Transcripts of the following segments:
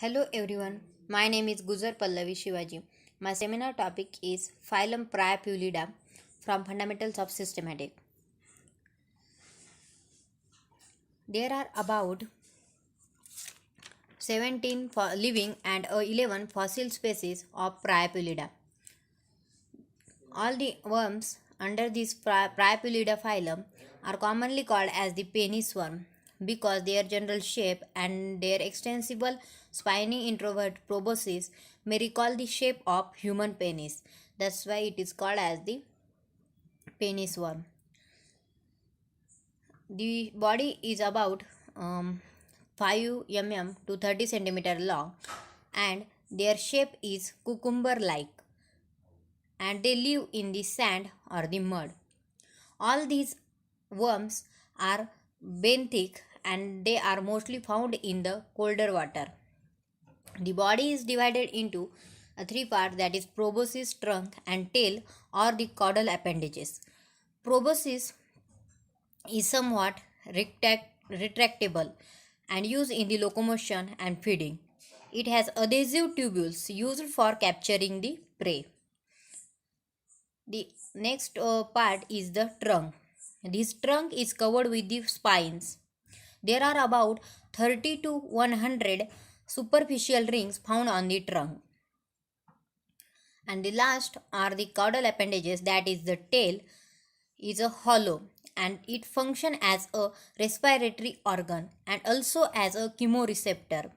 Hello everyone, my name is Guzar Pallavi Shivaji. My seminar topic is Phylum priapulida from Fundamentals of Systematic. There are about 17 living and 11 fossil species of priapulida. All the worms under this priapulida phylum are commonly called as the penis worm because their general shape and their extensible spiny introvert proboscis may recall the shape of human penis. That's why it is called as the penis worm. The body is about 5 mm to 30 centimeter long and their shape is cucumber like and they live in the sand or the mud. All these worms are benthic and they are mostly found in the colder water. The body is divided into three parts, that is proboscis, trunk and tail or the caudal appendages. Proboscis is somewhat retractable and used in the locomotion and feeding. It has adhesive tubules used for capturing the prey. The next part is the trunk. This trunk is covered with the spines. There are about 30 to 100 superficial rings found on the trunk. And the last are the caudal appendages, that is the tail is a hollow and it functions as a respiratory organ and also as a chemoreceptor.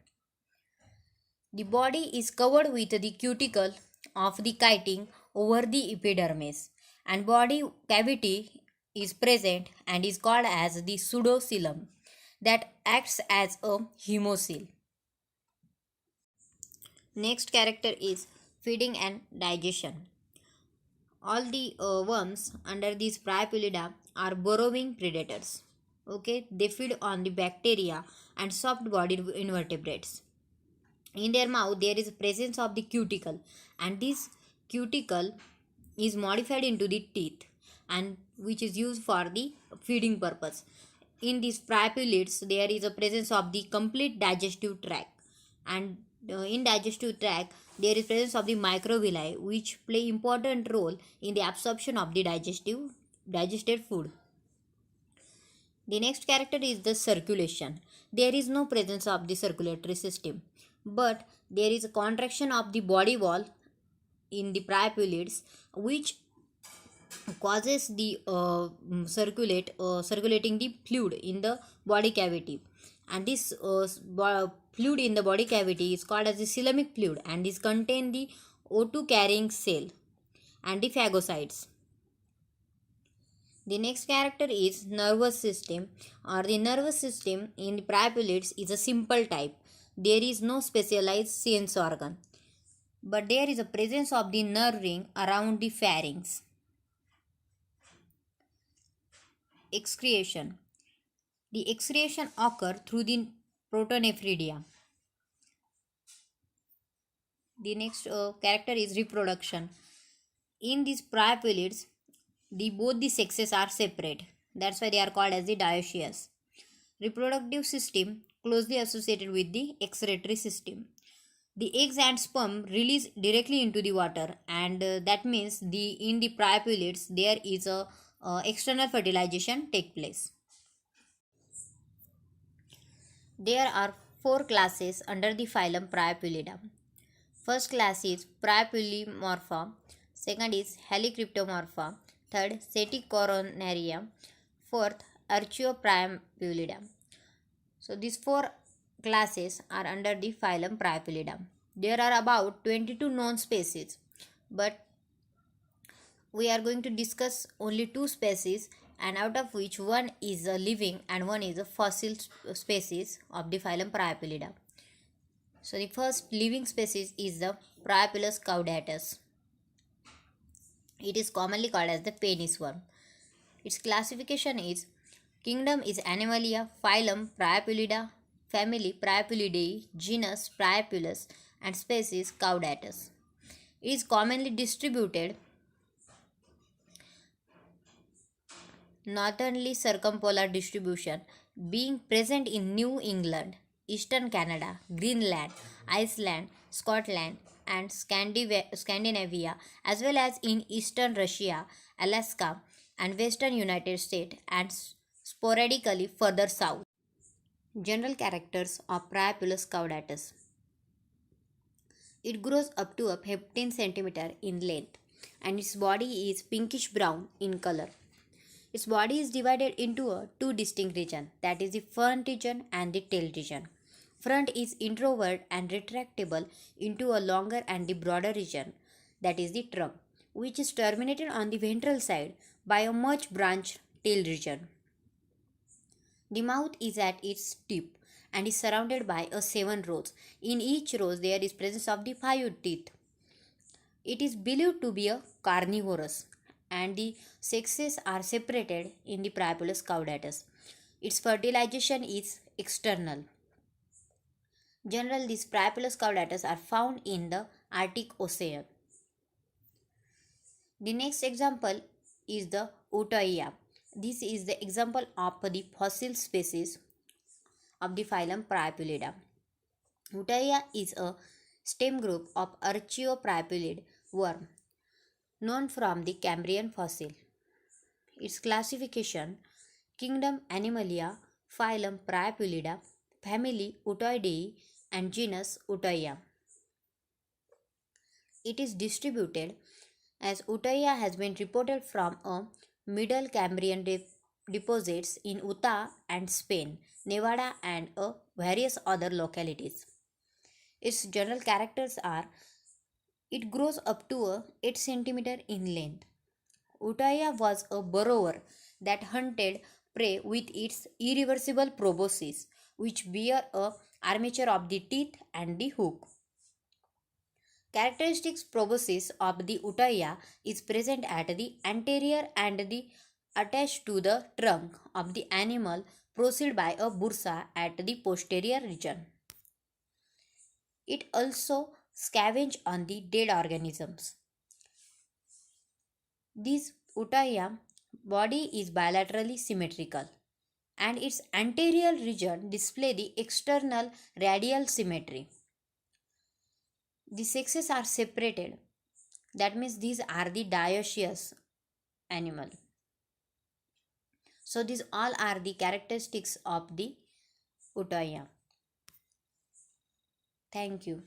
The body is covered with the cuticle of the chitin over the epidermis and body cavity is present and is called as the pseudocoelom that acts as a hemocoel. Next character is feeding and digestion. All the worms under these priapulida are burrowing predators. Okay, they feed on the bacteria and soft-bodied invertebrates. In their mouth there is presence of the cuticle and this cuticle is modified into the teeth and which is used for the feeding purpose. In these priapulids there is a presence of the complete digestive tract and in digestive tract there is presence of the microvilli which play important role in the absorption of the digested food. The next character is the circulation. There is no presence of the circulatory system, but there is a contraction of the body wall in the priapulids which causes the circulating the fluid in the body cavity, and this fluid in the body cavity is called as the coelomic fluid and is contain the O2 carrying cell and the phagocytes. The next character is nervous system, or the nervous system in the priapulids is a simple type. There is no specialized sense organ, but there is a presence of the nerve ring around the pharynx. Excretion. The excretion occur through the protonephridia. The next character is reproduction. In these priapulids, both the sexes are separate. That's why they are called as the dioecious. Reproductive system closely associated with the excretory system. The eggs and sperm release directly into the water, and that means in the priapulids there is a external fertilization take place. There are four classes under the phylum Priapulida. First class is Priapulimorpha, second is Helicryptomorpha, third Seticornaria, fourth Archaeopriapulida. So these four classes are under the phylum Priapulida. There are about 22 known species, but we are going to discuss only two species, and out of which one is a living and one is a fossil species of the phylum Priapulida. So the first living species is the Priapulus caudatus. It is commonly called as the penis worm. Its classification is: kingdom is Animalia, phylum Priapulida, family Priapulidae, genus Priapulus, and species Caudatus. It is commonly distributed northerly circumpolar distribution, being present in New England eastern Canada, Greenland, Iceland, Scotland, and Scandinavia, as well as in eastern Russia, Alaska, and western United States, and sporadically further south. General characters of Priapulus caudatus. It grows up to a 15 centimeter in length, and its body is pinkish brown in color. Its body is divided into two distinct regions, that is the front region and the tail region. Front is introvert and retractable into a longer and the broader region, that is the trunk, which is terminated on the ventral side by a much branched tail region. The mouth is at its tip and is surrounded by a 7 rows. In each row there is presence of the 5 teeth. It is believed to be a carnivorous, and the sexes are separated in the Priapulus caudatus. Its fertilization is external. Generally, these Priapulus caudatus are found in the Arctic Ocean. The next example is the Utoia. This is the example of the fossil species of the phylum Priapulida. Utoia is a stem group of Archaeopriapulid worm known from the Cambrian fossil. Its classification: Kingdom Animalia, phylum Priapulida, family Utoideae, and genus Utoia. It is distributed as Utoia has been reported from a Middle Cambrian deposits in Utah and Spain, Nevada, and various other localities. Its general characters are: it grows up to 8 centimeter in length. Utoia was a burrower that hunted prey with its irreversible proboscis, which bear a armature of the teeth and the hook. Characteristics: proboscis of the Utoia is present at the anterior and the attached to the trunk of the animal, preceded by a bursa at the posterior region. It also scavenges on the dead organisms. This Utoia body is bilaterally symmetrical, and its anterior region display the external radial symmetry. The sexes are separated. That means these are the dioecious animal. So these all are the characteristics of the Utoia. Thank you.